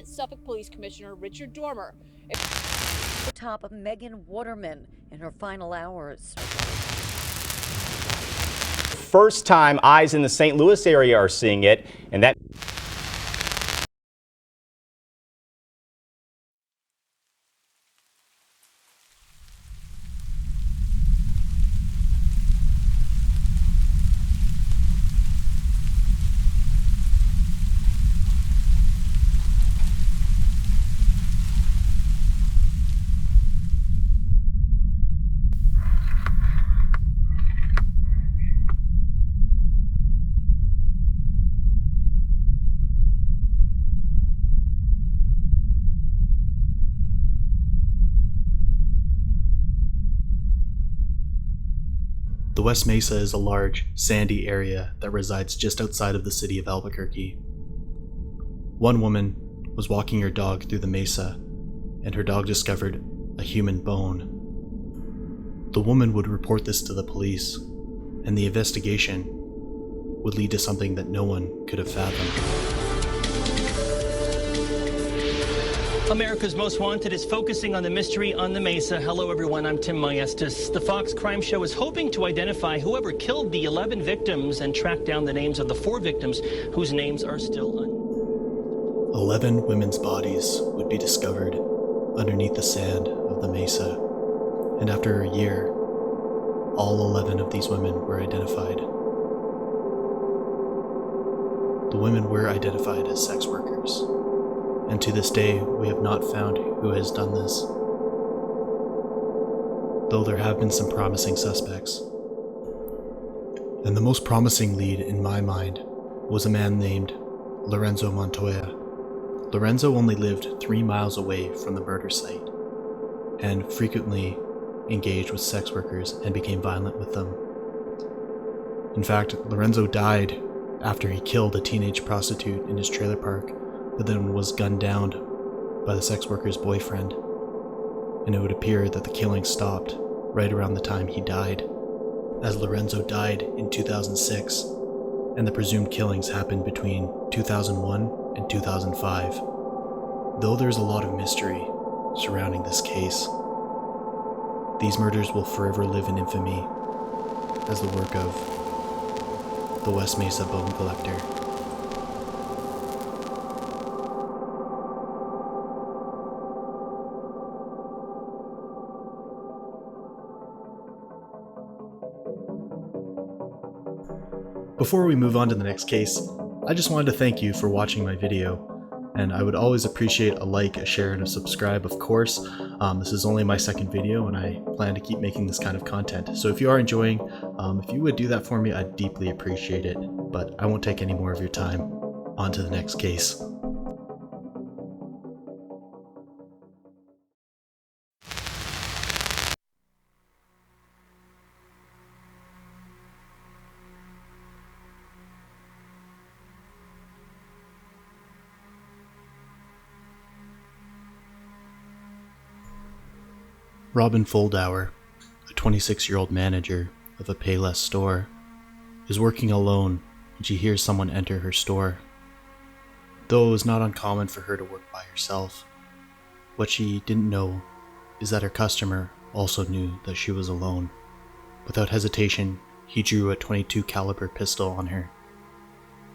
and Suffolk Police Commissioner Richard Dormer. Top of Megan Waterman in her final hours. First time eyes in the St. Louis area are seeing it, and that The West Mesa is a large, sandy area that resides just outside of the city of Albuquerque. One woman was walking her dog through the mesa, and her dog discovered a human bone. The woman would report this to the police, and the investigation would lead to something that no one could have fathomed. America's Most Wanted is focusing on the mystery on the Mesa. Hello, everyone. I'm Tim Maestas. The Fox Crime Show is hoping to identify whoever killed the 11 victims and track down the names of the 4 victims whose names are still unknown. 11 women's bodies would be discovered underneath the sand of the Mesa, and after a year, all 11 of these women were identified. The women were identified as sex workers. And to this day, we have not found who has done this, though there have been some promising suspects. And the most promising lead in my mind was a man named Lorenzo Montoya. Lorenzo only lived 3 miles away from the murder site, and frequently engaged with sex workers and became violent with them. In fact, Lorenzo died after he killed a teenage prostitute in his trailer park, but then was gunned down by the sex worker's boyfriend, and it would appear that the killing stopped right around the time he died, as Lorenzo died in 2006, and the presumed killings happened between 2001 and 2005. Though there's a lot of mystery surrounding this case, these murders will forever live in infamy as the work of the West Mesa bone collector. Before we move on to the next case, I just wanted to thank you for watching my video, and I would always appreciate a like, a share, and a subscribe, of course. This is only my second video, and I plan to keep making this kind of content. So if you are enjoying, if you would do that for me, I'd deeply appreciate it. But I won't take any more of your time. On to the next case. Robin Foldower, a 26-year-old manager of a Payless store, is working alone when she hears someone enter her store. Though it was not uncommon for her to work by herself, what she didn't know is that her customer also knew that she was alone. Without hesitation, he drew a .22 caliber pistol on her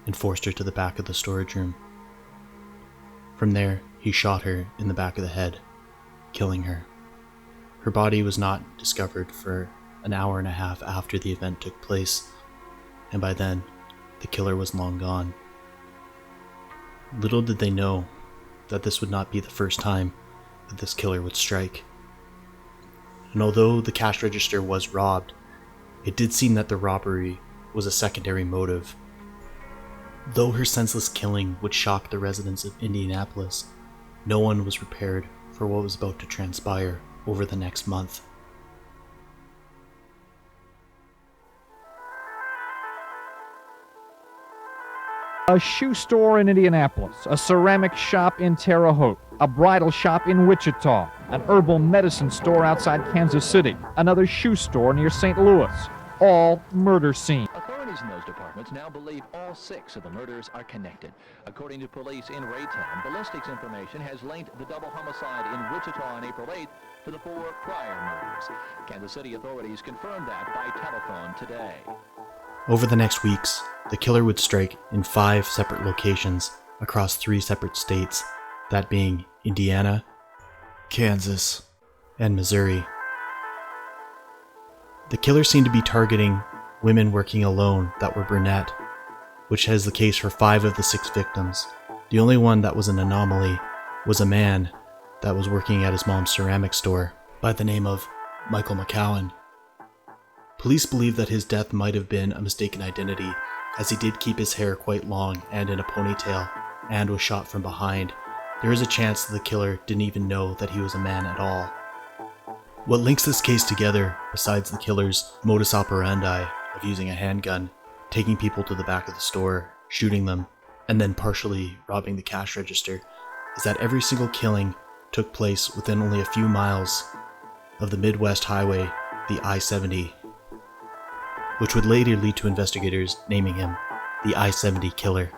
and forced her to the back of the storage room. From there, he shot her in the back of the head, killing her. Her body was not discovered for an hour and a half after the event took place, and by then, the killer was long gone. Little did they know that this would not be the first time that this killer would strike. And although the cash register was robbed, it did seem that the robbery was a secondary motive. Though her senseless killing would shock the residents of Indianapolis, no one was prepared for what was about to transpire over the next month. A shoe store in Indianapolis, a ceramic shop in Terre Haute, a bridal shop in Wichita, an herbal medicine store outside Kansas City, another shoe store near St. Louis. All murder scenes. Authorities in those departments Experts now believe all 6 of the murders are connected. According to police in Raytown, ballistics information has linked the double homicide in Wichita on April 8th to the 4 prior murders. Kansas City authorities confirmed that by telephone today. Over the next weeks, the killer would strike in 5 separate locations across 3 separate states, that being Indiana, Kansas, and Missouri. The killer seemed to be targeting women working alone that were brunette, which is the case for 5 of the 6 victims. The only one that was an anomaly was a man that was working at his mom's ceramic store by the name of Michael McCowan. Police believe that his death might have been a mistaken identity, as he did keep his hair quite long and in a ponytail, and was shot from behind. There is a chance that the killer didn't even know that he was a man at all. What links this case together, besides the killer's modus operandi of using a handgun, taking people to the back of the store, shooting them, and then partially robbing the cash register, is that every single killing took place within only a few miles of the Midwest highway, the I-70, which would later lead to investigators naming him the I-70 Killer.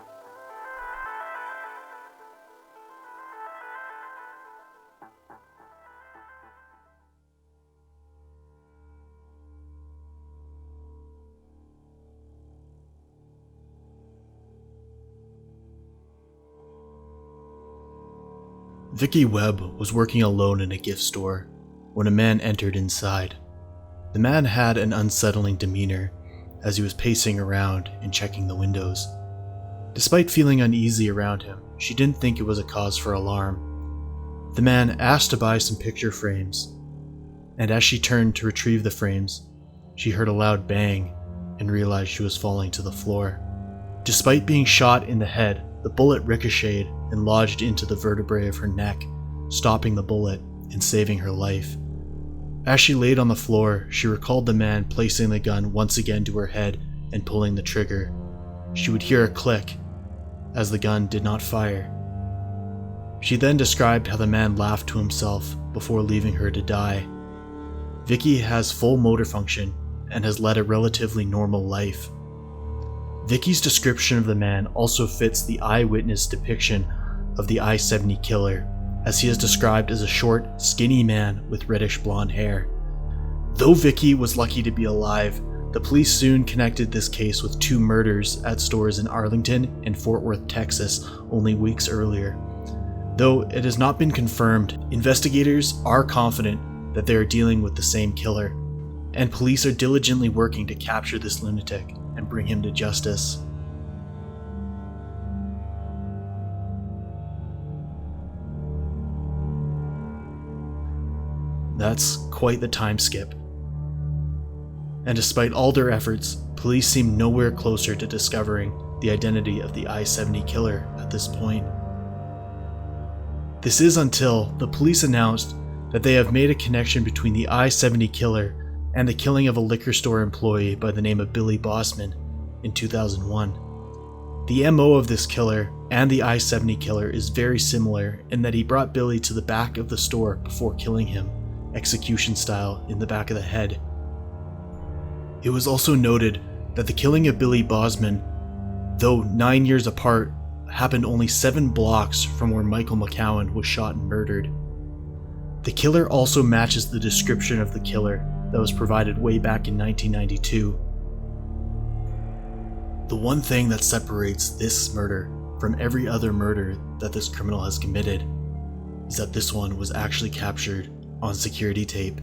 Vicky Webb was working alone in a gift store when a man entered inside. The man had an unsettling demeanor as he was pacing around and checking the windows. Despite feeling uneasy around him, she didn't think it was a cause for alarm. The man asked to buy some picture frames, and as she turned to retrieve the frames, she heard a loud bang and realized she was falling to the floor. Despite being shot in the head, the bullet ricocheted and lodged into the vertebrae of her neck, stopping the bullet and saving her life. As she laid on the floor, she recalled the man placing the gun once again to her head and pulling the trigger. She would hear a click as the gun did not fire. She then described how the man laughed to himself before leaving her to die. Vicky has full motor function and has led a relatively normal life. Vicky's description of the man also fits the eyewitness depiction of the I-70 killer, as he is described as a short, skinny man with reddish blonde hair. Though Vicky was lucky to be alive, the police soon connected this case with 2 murders at stores in Arlington and Fort Worth, Texas, only weeks earlier. Though it has not been confirmed, investigators are confident that they are dealing with the same killer, and police are diligently working to capture this lunatic and bring him to justice. That's quite the time skip. And despite all their efforts, police seem nowhere closer to discovering the identity of the I-70 killer at this point. This is until the police announced that they have made a connection between the I-70 killer and the killing of a liquor store employee by the name of Billy Bossman in 2001. The MO of this killer and the I-70 killer is very similar in that he brought Billy to the back of the store before killing him, execution style, in the back of the head. It was also noted that the killing of Billy Bossman, though 9 years apart, happened only 7 blocks from where Michael McCowan was shot and murdered. The killer also matches the description of the killer that was provided way back in 1992. The one thing that separates this murder from every other murder that this criminal has committed is that this one was actually captured on security tape.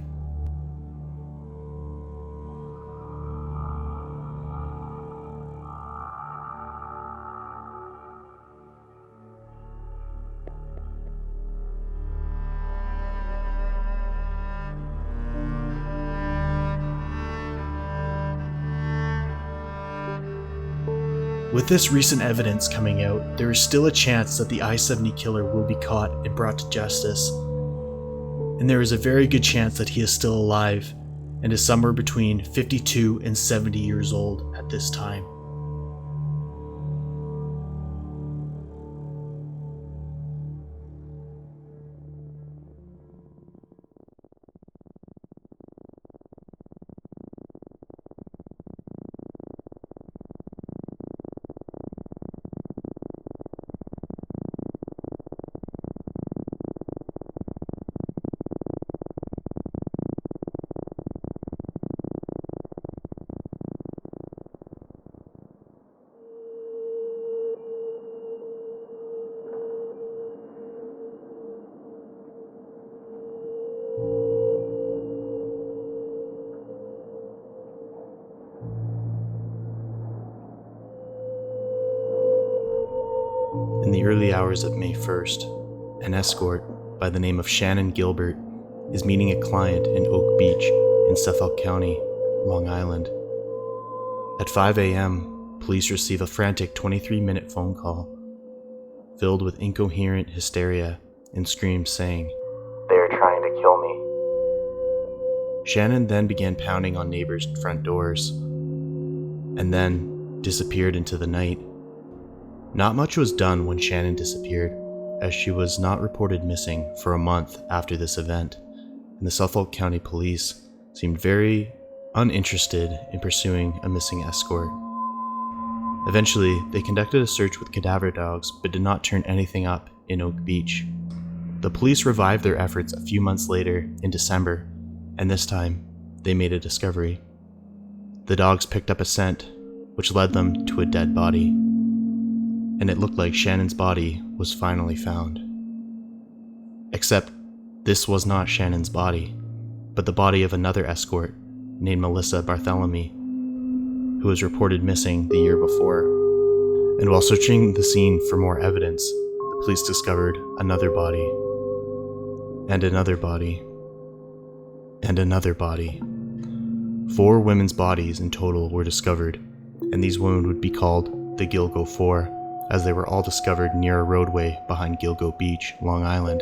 With this recent evidence coming out, there is still a chance that the I-70 killer will be caught and brought to justice. And there is a very good chance that he is still alive and is somewhere between 52 and 70 years old at this time. the early hours of May 1st, an escort by the name of Shannon Gilbert is meeting a client in Oak Beach in Suffolk County, Long Island. At 5 a.m., police receive a frantic 23-minute phone call filled with incoherent hysteria and screams saying, "They are trying to kill me." Shannon then began pounding on neighbors' front doors and then disappeared into the night. Not much was done when Shannon disappeared, as she was not reported missing for a month after this event, and the Suffolk County Police seemed very uninterested in pursuing a missing escort. Eventually, they conducted a search with cadaver dogs but did not turn anything up in Oak Beach. The police revived their efforts a few months later in December, and this time they made a discovery. The dogs picked up a scent which led them to a dead body, and it looked like Shannon's body was finally found. Except this was not Shannon's body, but the body of another escort named Melissa Bartholomew, who was reported missing the year before. And while searching the scene for more evidence, the police discovered another body, and another body, and another body. 4 women's bodies in total were discovered, and these women would be called the Gilgo 4, as they were all discovered near a roadway behind Gilgo Beach, Long Island.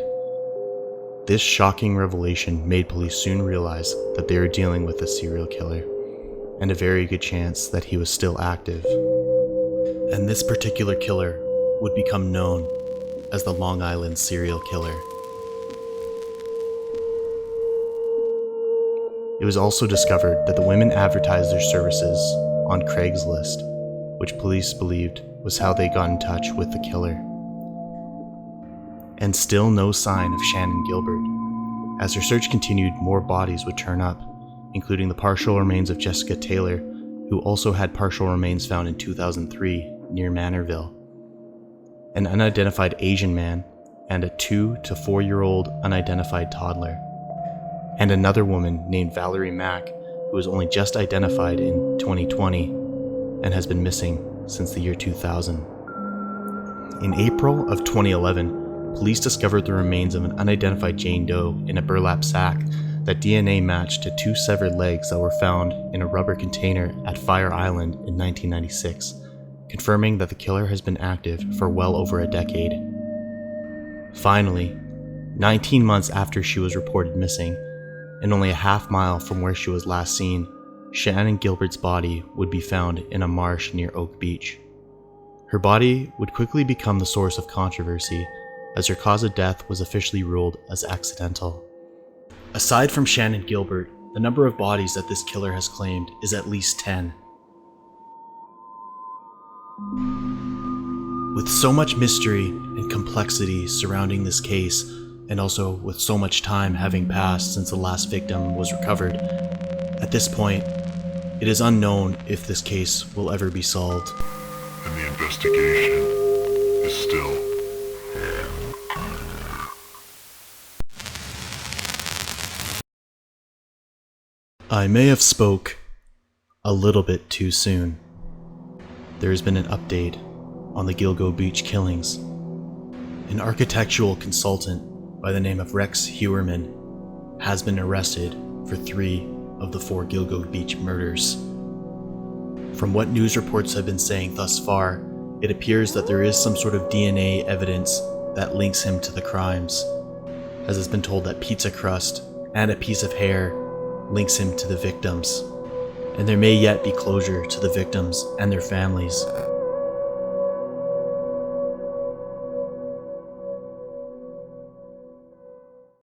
This shocking revelation made police soon realize that they were dealing with a serial killer, and a very good chance that he was still active. And this particular killer would become known as the Long Island serial killer. It was also discovered that the women advertised their services on Craigslist, which police believed was how they got in touch with the killer. And still no sign of Shannon Gilbert. As her search continued, more bodies would turn up, including the partial remains of Jessica Taylor, who also had partial remains found in 2003 near Manorville, an unidentified Asian man, and a 2 to 4-year-old unidentified toddler, and another woman named Valerie Mack, who was only just identified in 2020 and has been missing since the year 2000. In April of 2011, police discovered the remains of an unidentified Jane Doe in a burlap sack that DNA matched to 2 severed legs that were found in a rubber container at Fire Island in 1996, confirming that the killer has been active for well over a decade. Finally, 19 months after she was reported missing, and only a half-mile from where she was last seen, Shannon Gilbert's body would be found in a marsh near Oak Beach. Her body would quickly become the source of controversy, as her cause of death was officially ruled as accidental. Aside from Shannon Gilbert, the number of bodies that this killer has claimed is at least 10. With so much mystery and complexity surrounding this case, and also with so much time having passed since the last victim was recovered, at this point, it is unknown if this case will ever be solved. And the investigation is still I may have spoke a little bit too soon. There has been an update on the Gilgo Beach killings. An architectural consultant by the name of Rex Hewerman has been arrested for 3 of the 4 Gilgo Beach murders. From what news reports have been saying thus far, it appears that there is some sort of DNA evidence that links him to the crimes, as it's been told that pizza crust and a piece of hair links him to the victims, and there may yet be closure to the victims and their families.